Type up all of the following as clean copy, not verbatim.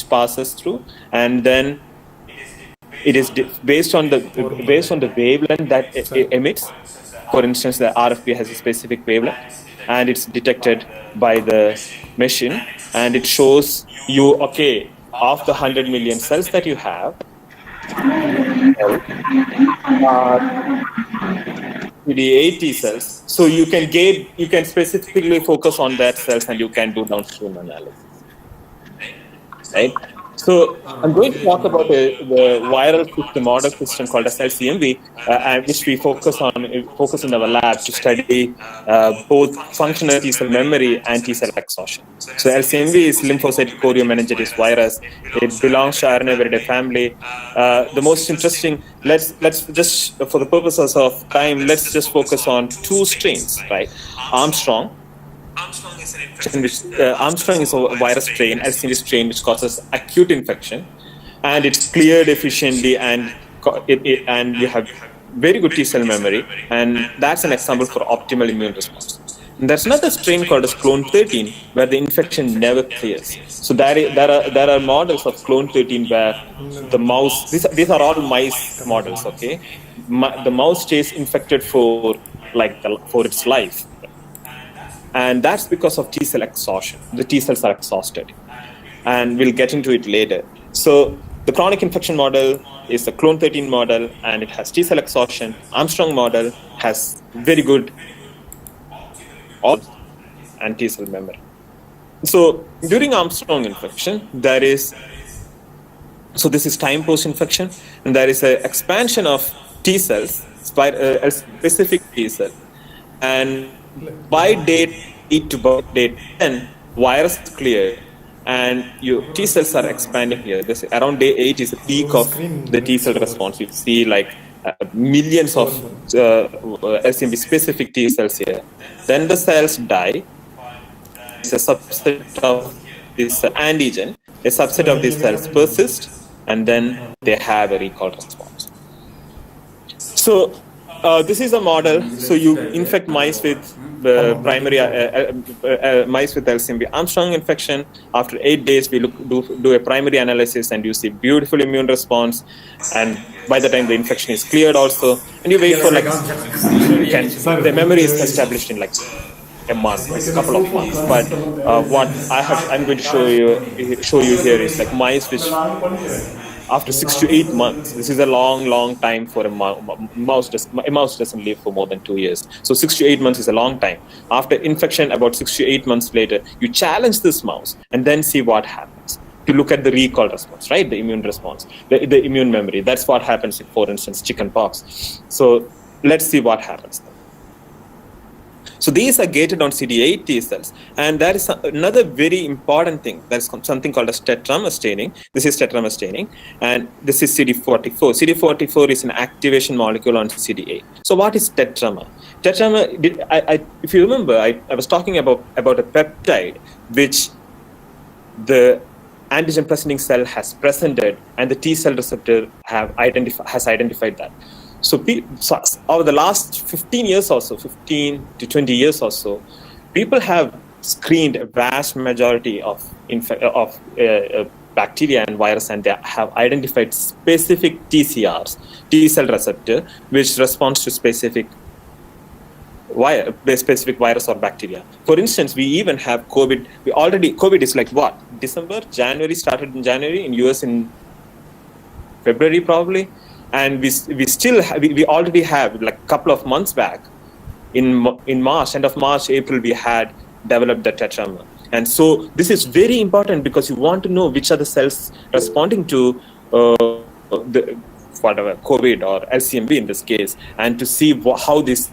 passes through, and then it is based on the wavelength that it emits. For instance, the RFP has a specific wavelength, and it's detected by the machine, and it shows you, okay, of the 100 million cells that you have, CD8 T cells. So you can specifically focus on that cells, and you can do downstream analysis, right? So I'm going to talk about the viral system model system called as LCMV, which we focus in our lab to study both functional T cell memory and T cell exhaustion. So LCMV is lymphocytic choriomeningitis virus. It belongs to RNA viridae family. The most interesting, let's just, for the purposes of time, let's just focus on two strains, right? Armstrong is a virus strain, LCMV strain, which causes acute infection, and it's cleared efficiently, and you have very good T cell memory, and that's an example for optimal immune response. And there's another strain called as clone 13, where the infection never clears. So there are models of clone 13 where the mouse, these are all mice models, okay? The mouse stays infected for its life. And that's because of T cell exhaustion. The T cells are exhausted. And we'll get into it later. So the chronic infection model is the clone 13 model, and it has T cell exhaustion. Armstrong model has very good and T cell memory. So during Armstrong infection, this is time post-infection, and there is an expansion of T cells, specific T cell. And by day 8 to day 10, virus is cleared, and your T cells are expanding here. Around day 8 is the peak of the T cell response. You see millions of LCMV specific T cells here. Then the cells die. It's a subset of this antigen. A subset of these cells persist, and then they have a recall response. So this is a model. So you infect mice with primary mice with LCMV Armstrong infection. After 8 days, we do a primary analysis, and you see beautiful immune response. And by the time the infection is cleared, also, and you wait for the memory is established in a month, a couple of months. But what I'm going to show you here is mice which, after 6 to 8 months, this is a long time for a mouse. A mouse doesn't live for more than 2 years. So 6 to 8 months is a long time. After infection, about 6 to 8 months later, you challenge this mouse and then see what happens. You look at the recall response, right? The immune response, the immune memory. That's what happens in, for instance, chicken pox. So let's see what happens. So these are gated on CD8 T cells. And there is another very important thing. There's something called as tetramer staining. This is tetramer staining. And this is CD44. CD44 is an activation molecule on CD8. So what is tetramer? Tetramer, if you remember, I was talking about a peptide which the antigen presenting cell has presented, and the T cell receptor has identified that. So over the last 15 to 20 years or so, people have screened a vast majority of bacteria and virus, and they have identified specific TCRs, T cell receptor, which responds to specific virus or bacteria. For instance, we even have COVID. COVID is started in January, in US in February probably. And we already have, a couple of months back, in March, end of March, April, we had developed the tetramer. And so this is very important because you want to know which are the cells responding to COVID or LCMV in this case, and to see how this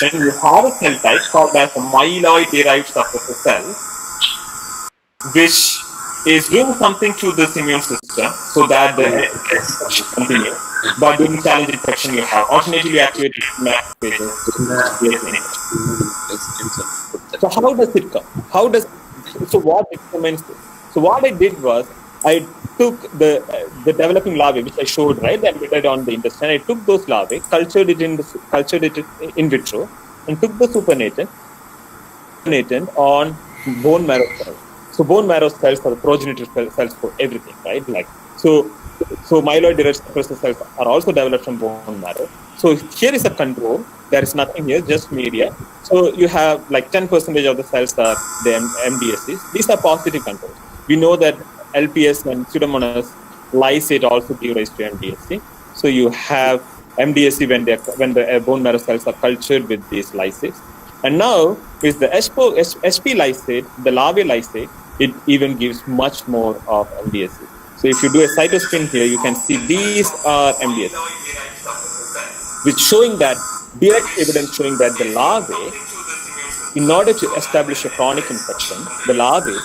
then you have a cell type called as a myeloid-derived suppressor cell, which is doing something to this immune system so that the infection continues. But during challenge infection, you have alternatively activated macrophages. So how does it come? So what determines this? So what I did was I took the developing larvae, which I showed, right, that embedded on the intestine. I took those larvae, cultured it in vitro, and took the supernatant on bone marrow cells. So bone marrow cells are the progenitor cells for everything, right? So myeloid-derived suppressor cells are also developed from bone marrow. So here is a control. There is nothing here, just media. So you have like 10% of the cells are the MDSCs. These are positive controls. We know that LPS and Pseudomonas lysate also give rise to MDSC. So you have MDSC when the bone marrow cells are cultured with these lysates. And now with the SP lysate, the larvae lysate, it even gives much more of MDSC. So if you do a cytospin here, you can see these are MDSC, which showing that direct evidence showing that the larvae, in order to establish a chronic infection, the larvae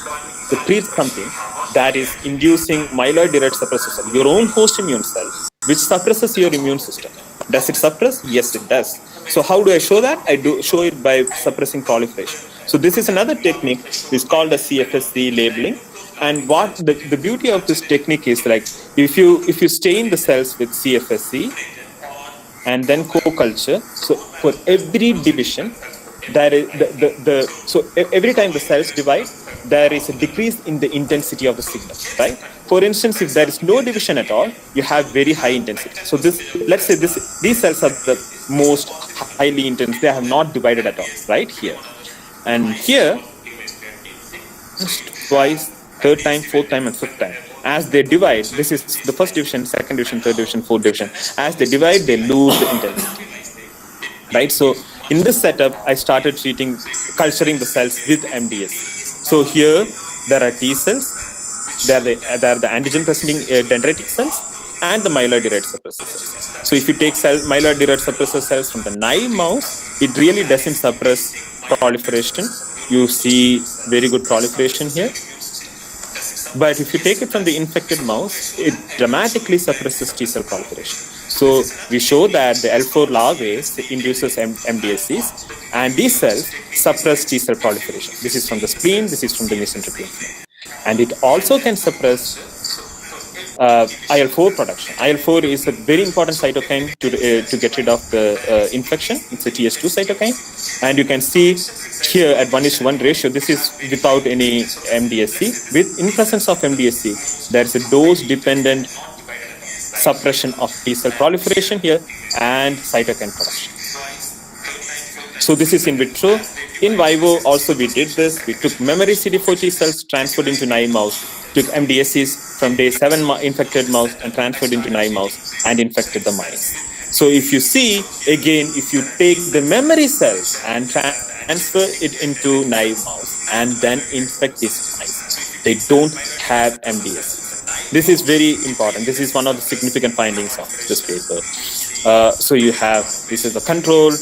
secrete something that is inducing myeloid-derived suppressor cell, your own host immune cell, which suppresses your immune system. Does it suppress? Yes, it does. So how do I show that? I do show it by suppressing proliferation. So this is another technique. It's called the CFSC labeling. And what the beauty of this technique is, like if you stain the cells with CFSC and then co-culture, so for every division, there is so every time the cells divide, there is a decrease in the intensity of the signal, right? For instance, if there is no division at all, you have very high intensity. So let's say these cells are the most highly intense. They have not divided at all, right? Here. And here, twice, third time, fourth time, and fifth time. As they divide, this is the first division, second division, third division, fourth division. As they divide, they lose the intensity, right? So in this setup, I started culturing the cells with MDSC. So here, there are T cells, there are the antigen-presenting dendritic cells, and the myeloid-derived suppressor cells. So if you take myeloid-derived suppressor cells from the naive mouse, it really doesn't suppress proliferation. You see very good proliferation here. But if you take it from the infected mouse, it dramatically suppresses T cell proliferation. So we show that the L4 larvae induces MDSCs, and these cells suppress T cell proliferation. This is from the spleen, this is from the mesenteric lymph node. And it also can suppress IL-4 production. IL-4 is a very important cytokine to get rid of the infection. It's a Th2 cytokine. And you can see here at 1:1 ratio, this is without any MDSC. In presence of MDSC, there is a dose-dependent suppression of T cell proliferation here and cytokine production. So this is in vitro. In vivo, also we did this. We took memory CD4 T cells, transferred into naive mouse, took MDSCs from day 7 infected mouse and transferred into naive mouse and infected the mice. So if you see, again, if you take the memory cells and transfer it into naive mouse and then infect these mice, they don't have MDSCs. This is very important. This is one of the significant findings of this paper. So you have, this is the control.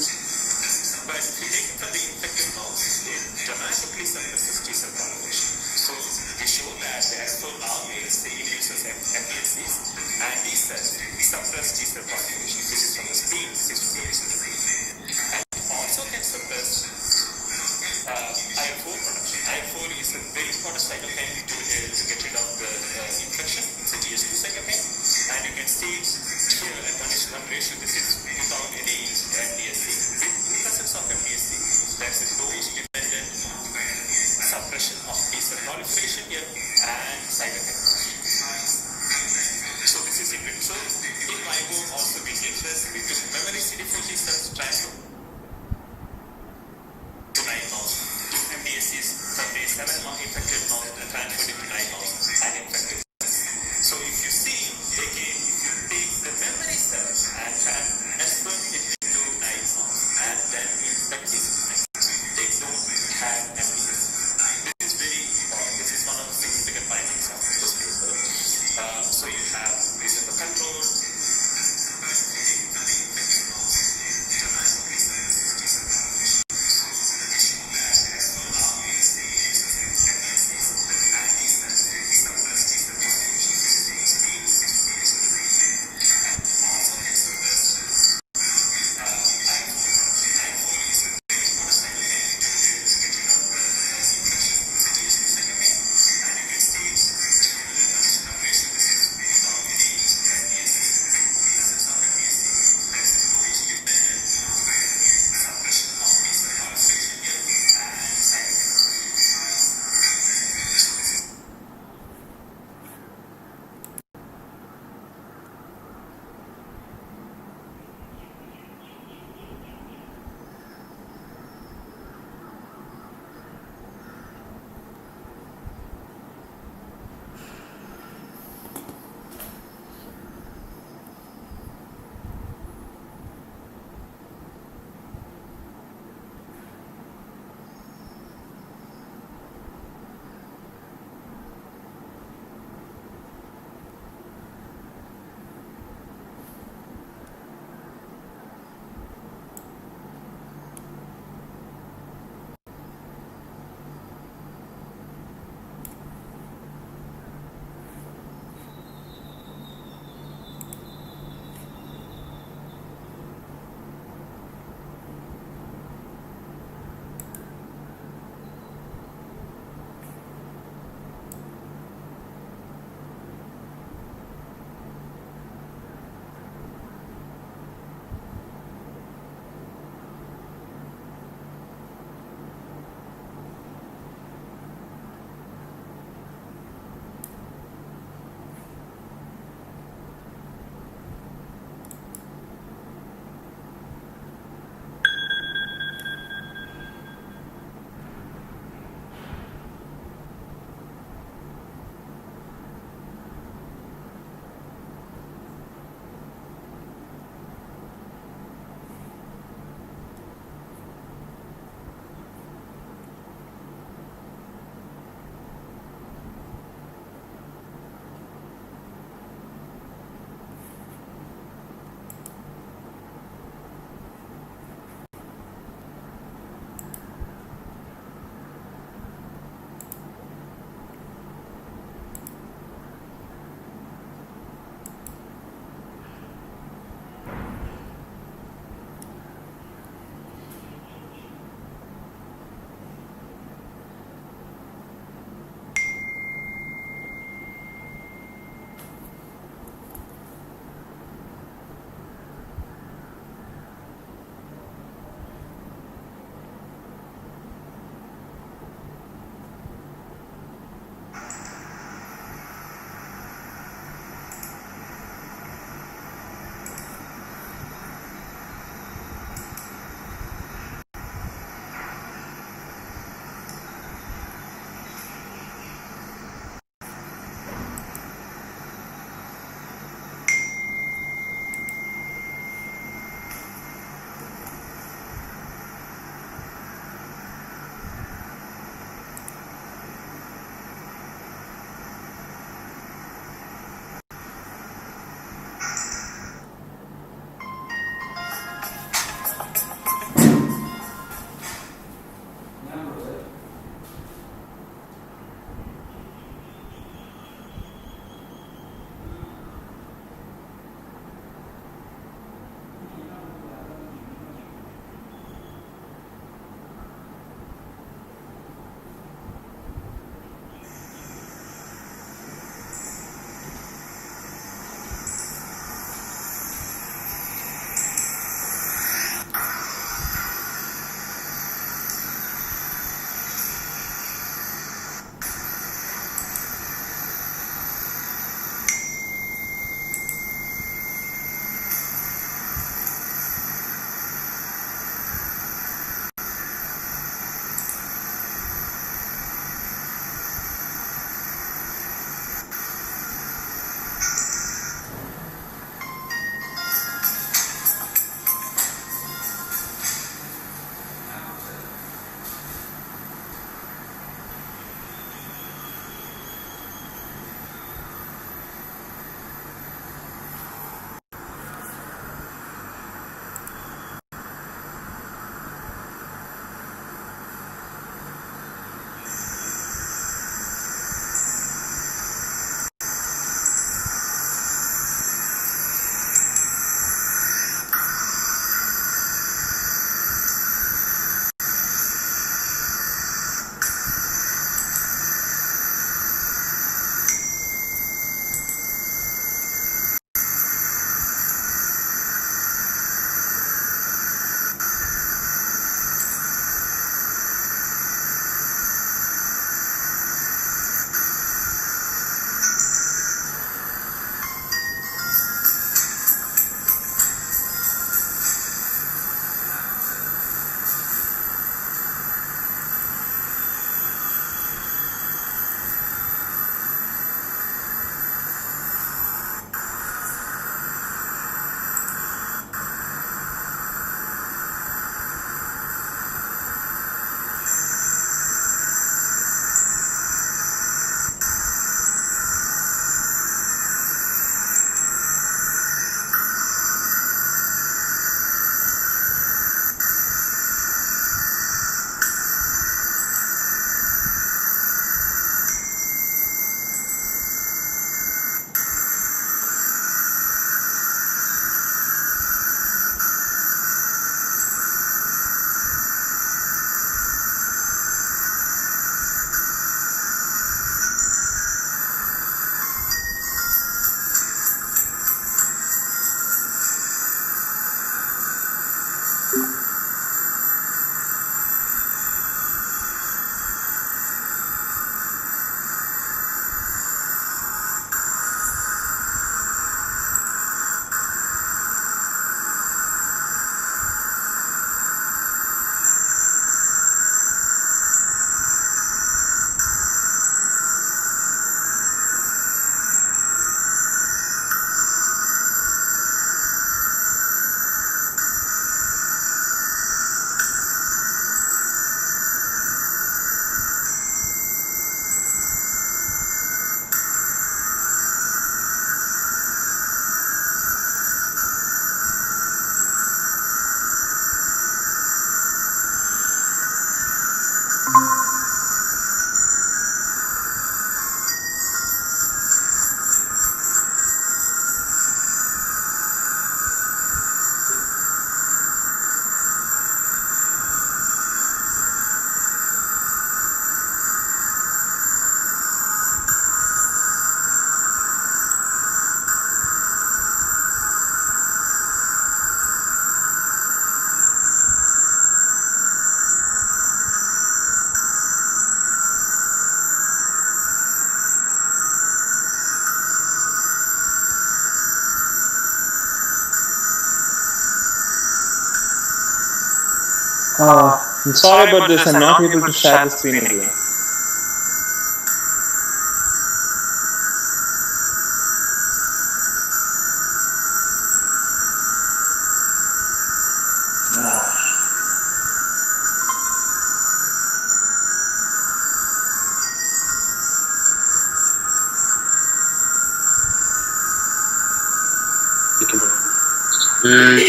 I'm sorry about this. I'm not able to share the screen again.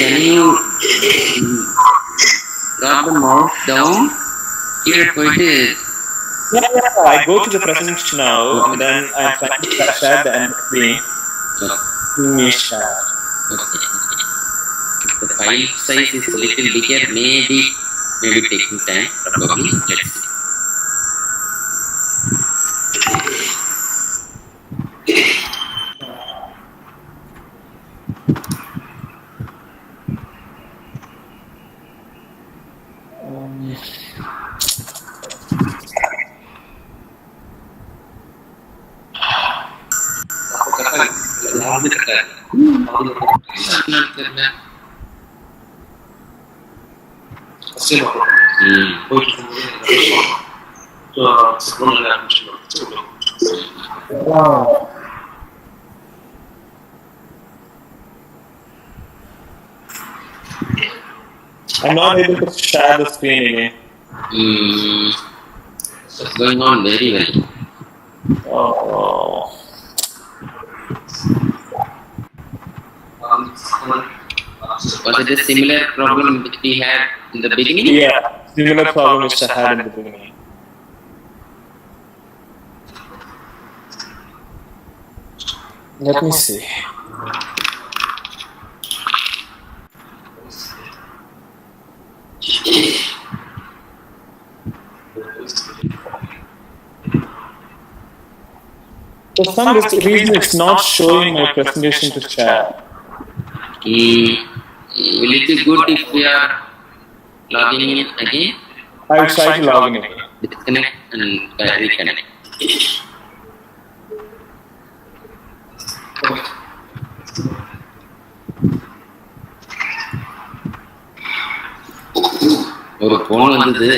Can you drop the mouse down? Here, போயிட்டு I go to the presentation now, and then I'm trying to share the end screen. Share. The file size is a little bigger, maybe taking time, probably. Let's see. I'm not able to share the screen again. It's going on very well. Oh. Was it a similar problem which we had in the beginning? Yeah, similar problem which I had in the beginning. Let me see. For some reason, it's not showing my presentation to share. Will it be good if we are logging in again? I will try to log in again. Disconnect and reconnect. ஒரு phone வந்தது.